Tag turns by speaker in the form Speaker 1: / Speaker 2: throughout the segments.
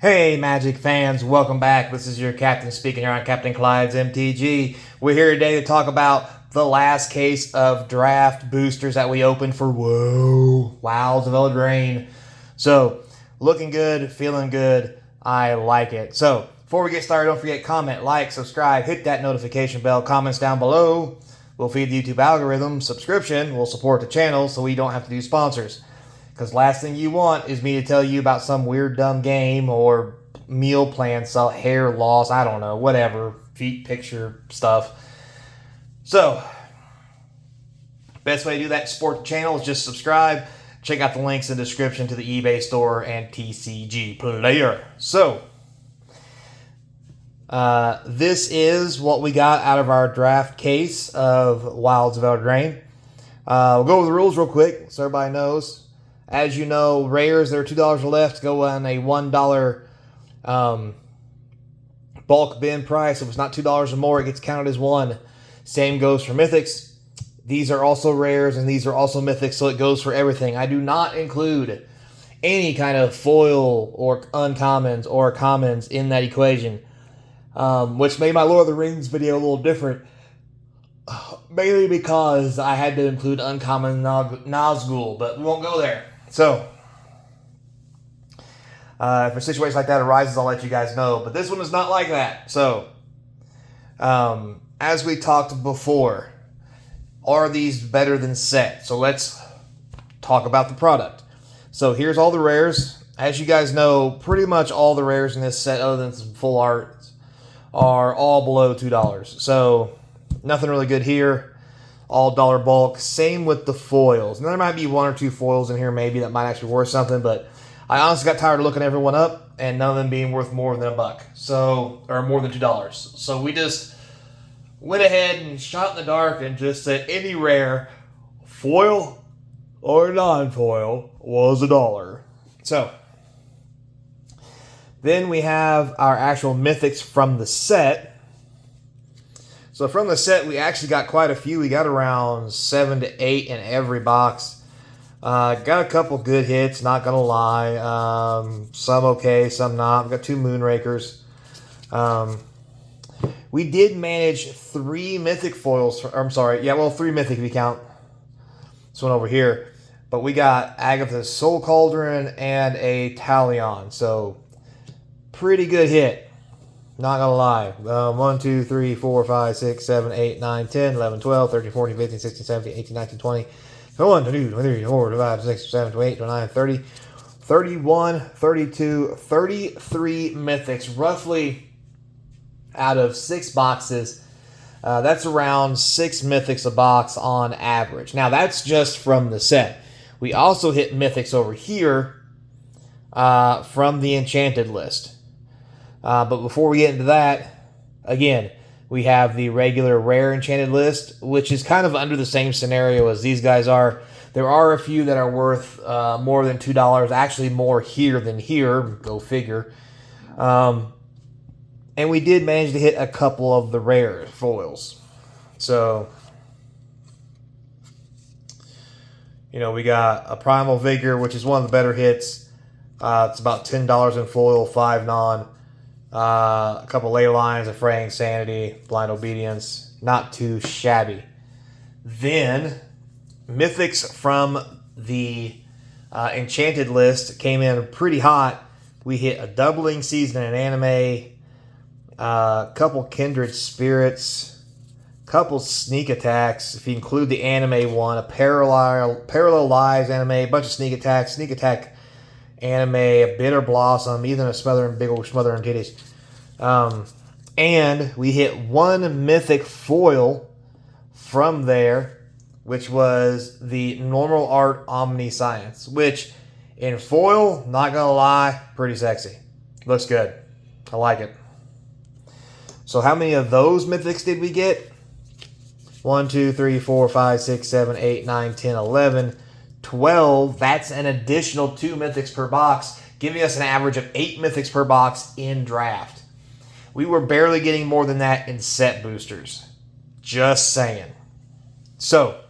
Speaker 1: Hey Magic fans, welcome back. This is your captain speaking here on Capnclydes MTG. We're here today to talk about the last case of draft boosters that we opened for Wilds of Eldraine. So, looking good, feeling good, I like it. So, before we get started, don't forget comment, like, subscribe, hit that notification bell, comments down below. We'll feed the YouTube algorithm. Subscription will support the channel so we don't have to do sponsors. Because last thing you want is me to tell you about some weird dumb game or meal plan, hair loss, I don't know, whatever, feet picture stuff. So, best way to do that to support the channel is just subscribe. Check out the links in the description to the eBay store and TCG Player. So, this is what we got out of our draft case of Wilds of Eldraine. We'll go over the rules real quick so everybody knows. As you know, rares, there are $2 left, go on a $1 bulk bin price. If it's not $2 or more, it gets counted as one. Same goes for mythics. These are also rares, and these are also mythics, so it goes for everything. I do not include any kind of foil or uncommons or commons in that equation, which made my Lord of the Rings video a little different. Mainly because I had to include uncommon Nazgul, but we won't go there. So, if a situation like that arises, I'll let you guys know. But this one is not like that. So, as we talked before, are these better than set? So let's talk about the product. So here's all the rares. As you guys know, pretty much all the rares in this set, other than some full art, are all below $2. So nothing really good here. All dollar bulk. Same with the foils. And there might be one or two foils in here maybe that might actually be worth something, but I honestly got tired of looking everyone up and none of them being worth more than $1. So, or more than $2. So we just went ahead and shot in the dark and just said any rare, foil or non-foil, was $1. So then we have our actual mythics from the set. So from the set, we actually got quite a few. We got around 7 to 8 in every box. Got a couple good hits, not going to lie. Some okay, some not. We got 2 Moonrakers. We did manage 3 mythic foils. 3 mythic if you count this one over here. But we got Agatha's Soul Cauldron and a Talion. So, pretty good hit. Not gonna lie. 1, 2, 3, 4, 5, 6, 7, 8, 9, 10, 11, 12, 13, 14, 15, 16, 17, 18, 19, 20, 21, 22, 23, 24, 25, 26, 27, 28, 29, 30, 31, 32, 33 mythics. Roughly out of 6 boxes. That's around 6 mythics a box on average. Now, that's just from the set. We also hit mythics over here from the enchanted list. But before we get into that, again, we have the regular rare enchanted list, which is kind of under the same scenario as these guys are. There are a few that are worth more than $2, actually more here than here, go figure. And we did manage to hit a couple of the rare foils. So, you know, we got a Primal Vigor, which is one of the better hits. It's about $10 in foil, 5 non. A couple ley lines, a Fraying Sanity, Blind Obedience. Not too shabby. Then, mythics from the enchanted list came in pretty hot. We hit a Doubling Season in anime, a couple Kindred Spirits, couple Sneak Attacks, if you include the anime one, a Parallel Lives anime, a bunch of Sneak Attack anime, a Bitter Blossom, even a Smothering Titties. And we hit 1 mythic foil from there, which was the Normal Art Omniscience, which in foil, not gonna lie, pretty sexy. Looks good. I like it. So how many of those mythics did we get? 1, 2, 3, 4, 5, 6, 7, 8, 9, 10, 11, 12. That's an additional 2 mythics per box, giving us an average of 8 mythics per box in draft. We were barely getting more than that in set boosters. Just saying. So,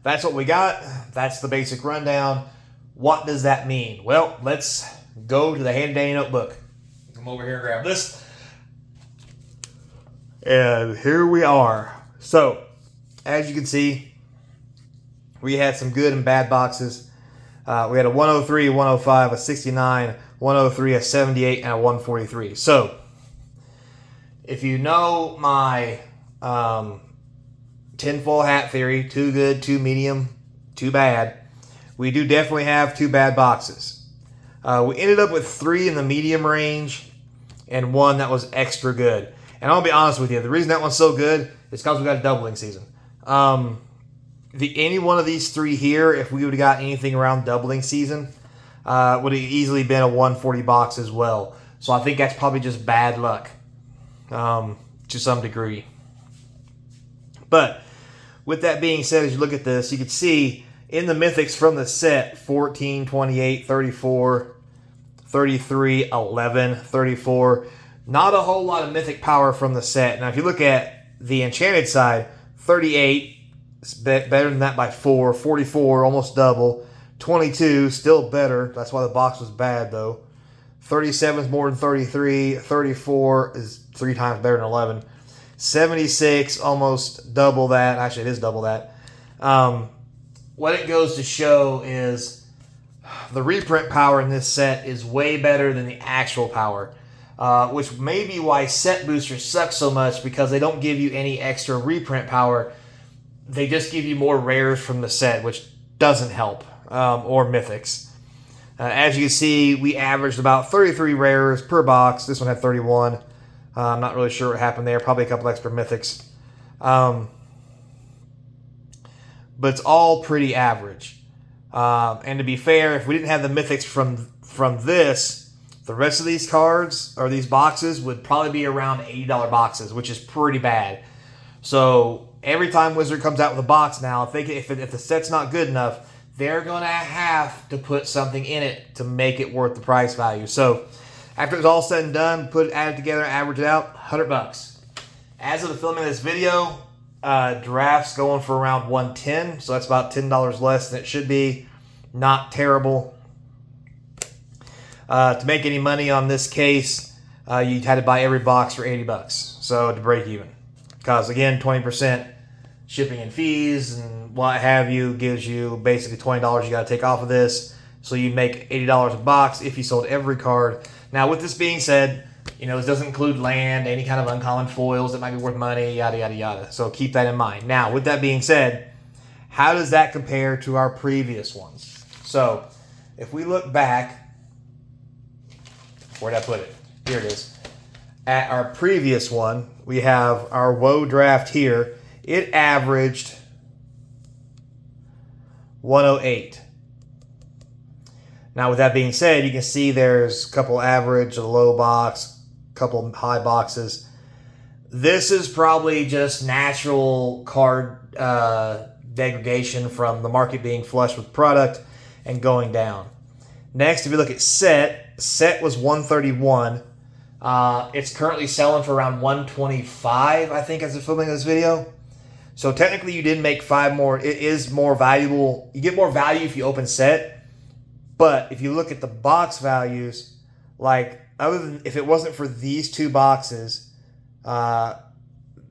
Speaker 1: that's what we got. That's the basic rundown. What does that mean? Well, let's go to the handy dandy notebook. Come over here and grab this. And here we are. So, as you can see, we had some good and bad boxes. We had a 103, a 105, a 69, 103, a 78, and a 143. So, if you know my tinfoil hat theory, 2 good, 2 medium, 2 bad, we do definitely have 2 bad boxes. We ended up with 3 in the medium range and 1 that was extra good. And I'll be honest with you, the reason that one's so good is because we got a doubling season. Any one of these 3 here, if we would have got anything around doubling season, would have easily been a 140 box as well. So I think that's probably just bad luck to some degree. But with that being said, as you look at this, you can see in the mythics from the set, 14, 28, 34, 33, 11, 34. Not a whole lot of mythic power from the set. Now, if you look at the enchanted side, 38 is better than that by 4. 44, almost double. 22, still better. That's why the box was bad, though. 37 is more than 33. 34 is 3 times better than 11. 76, almost double that. Actually, it is double that. What it goes to show is the reprint power in this set is way better than the actual power. Which may be why set boosters suck so much, because they don't give you any extra reprint power. They just give you more rares from the set, which doesn't help, or mythics. As you can see, we averaged about 33 rares per box. This one had 31. I'm not really sure what happened there. Probably a couple extra mythics. But it's all pretty average. And to be fair, if we didn't have the mythics from this, the rest of these cards, or these boxes, would probably be around $80 boxes, which is pretty bad. So every time Wizard comes out with a box now, if the set's not good enough, they're going to have to put something in it to make it worth the price value. So after it's all said and done, add it together, average it out, $100. As of the filming of this video, draft's going for around $110, so that's about $10 less than it should be. Not terrible. To make any money on this case, you had to buy every box for $80. So to break even. Because again, 20% shipping and fees and what have you gives you basically $20 you got to take off of this. So you make $80 a box if you sold every card. Now with this being said, this doesn't include land, any kind of uncommon foils that might be worth money, yada, yada, yada. So keep that in mind. Now with that being said, how does that compare to our previous ones? So if we look back, where'd I put it? Here it is. At our previous one, we have our WoW draft here. It averaged 108. Now, with that being said, you can see there's a couple average, a low box, a couple high boxes. This is probably just natural card degradation from the market being flush with product and going down. Next, if you look at set was 131. It's currently selling for around 125, I think, as of filming this video. So technically you did make 5 more. It is more valuable. You get more value if you open set. But if you look at the box values, like other than if it wasn't for these 2 boxes,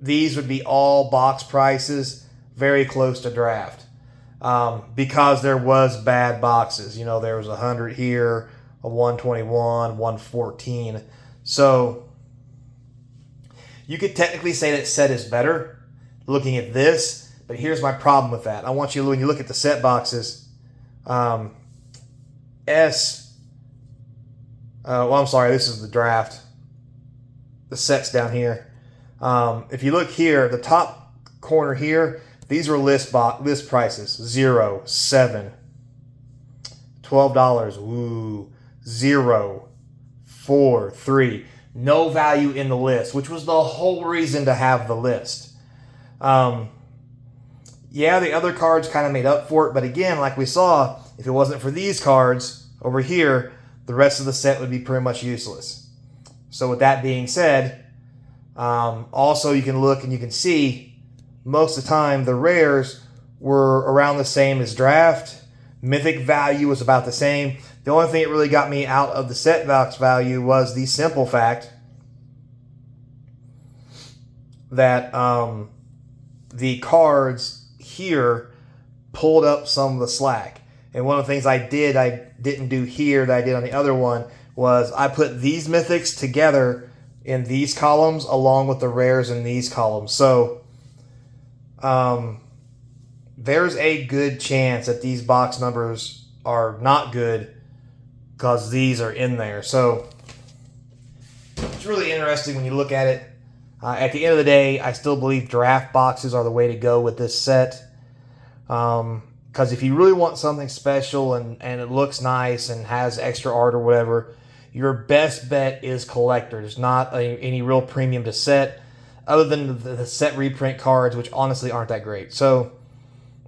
Speaker 1: these would be all box prices very close to draft. Because there was bad boxes. There was 100 here, a 121, 114. So you could technically say that set is better looking at this, but here's my problem with that. I want you, when you look at the set boxes, I'm sorry, this is the draft. The set's down here. If you look here, the top corner here, these were list prices. 0, 7, $12. Woo. 0, 4, 3. No value in the list, which was the whole reason to have the list. Yeah, the other cards kind of made up for it, but again, like we saw, if it wasn't for these cards over here, the rest of the set would be pretty much useless. So with that being said, also you can look and you can see most of the time the rares were around the same as draft. Mythic value was about the same. The only thing that really got me out of the set box value was the simple fact that the cards here pulled up some of the slack. And one of the things I didn't do here that I did on the other one was I put these mythics together in these columns along with the rares in these columns. So there's a good chance that these box numbers are not good because these are in there. So it's really interesting when you look at it. At the end of the day, I still believe draft boxes are the way to go with this set. Because if you really want something special and it looks nice and has extra art or whatever, your best bet is collectors, not any real premium to set, other than the set reprint cards, which honestly aren't that great. So,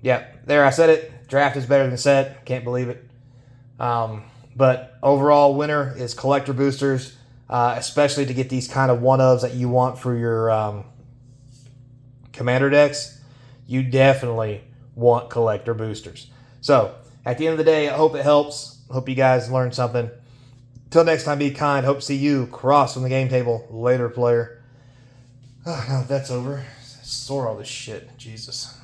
Speaker 1: yeah, there I said it. Draft is better than set. Can't believe it. But overall winner is collector boosters, especially to get these kind of one-ofs that you want for your commander decks. You definitely want collector boosters. So, at the end of the day, I hope it helps. Hope you guys learned something. Till next time, be kind. Hope to see you cross from the game table. Later, player. Oh, now that that's over. I sore all this shit. Jesus.